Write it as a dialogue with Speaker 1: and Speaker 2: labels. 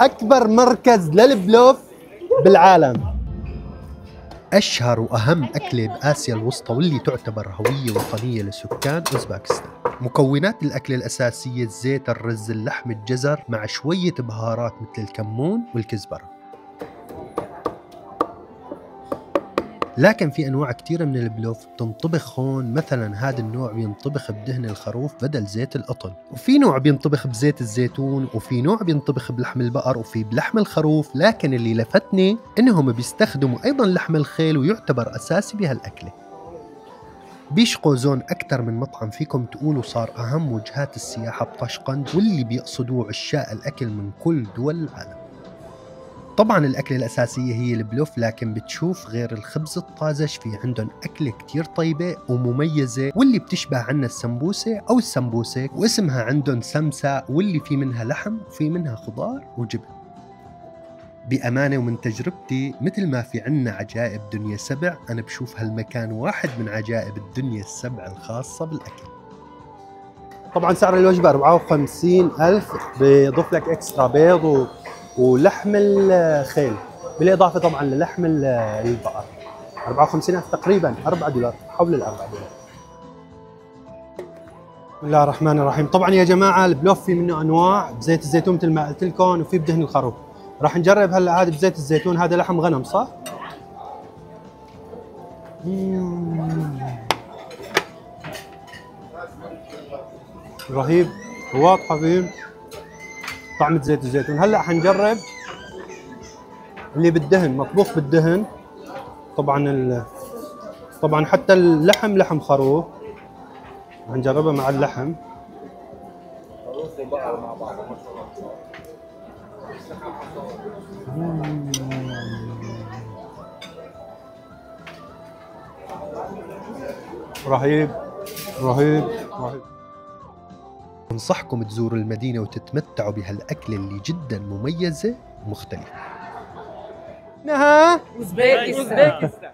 Speaker 1: أكبر مركز للبلوف بالعالم. أشهر وأهم أكلة بآسيا الوسطى واللي تعتبر هوية وطنية لسكان أوزباكستان. مكونات الأكلة الأساسية الزيت، الرز، اللحم، الجزر، مع شوية بهارات مثل الكمون والكزبرة. لكن في أنواع كتيرة من البلوف بتنطبخ هون. مثلا هذا النوع بينطبخ بدهن الخروف بدل زيت القطن، وفي نوع بينطبخ بزيت الزيتون، وفي نوع بينطبخ بلحم البقر، وفي بلحم الخروف. لكن اللي لفتني إنهم بيستخدموا أيضا لحم الخيل ويعتبر أساسي بهالأكلة. بيشقوا زون أكثر من مطعم، فيكم تقولوا صار أهم وجهات السياحة بطشقند، واللي بيقصدوه عشاق الأكل من كل دول العالم. طبعا الأكلة الأساسية هي البلوف، لكن بتشوف غير الخبز الطازج في عندهم أكلة كتير طيبة ومميزة واللي بتشبه عنا السمبوسة أو السمبوسك، واسمها عندهم سمسة، واللي في منها لحم وفي منها خضار وجبن. بأمانة ومن تجربتي، مثل ما في عنا عجائب دنيا سبع، أنا بشوف هالمكان واحد من عجائب الدنيا السبع الخاصة بالأكل. طبعا سعر الوجبة 54,000، بيضيف لك اكسترا بيض ولحم الخيل، بالإضافة طبعا للحم البقر. 54,000 تقريبا $4، حول $4. بسم الله الرحمن الرحيم. طبعا يا جماعة البلوف في منه أنواع، بزيت الزيتون مثل ما قلت لكم، وفي بدهن الخروف. راح نجرب هلا هذا بزيت الزيتون. هذا لحم غنم صح؟ رهيب، واضحة فيه طعمة زيت الزيتون. هلا حنجرب اللي بالدهن، مطبوخ بالدهن. طبعا حتى اللحم لحم خروف، هنجربها مع اللحم. خروف وبقر مع بعض. رهيب رهيب رهيب. انصحكم تزوروا المدينة وتتمتعوا بهالأكلة اللي جدا مميزة ومختلفة.
Speaker 2: أوزبكستان.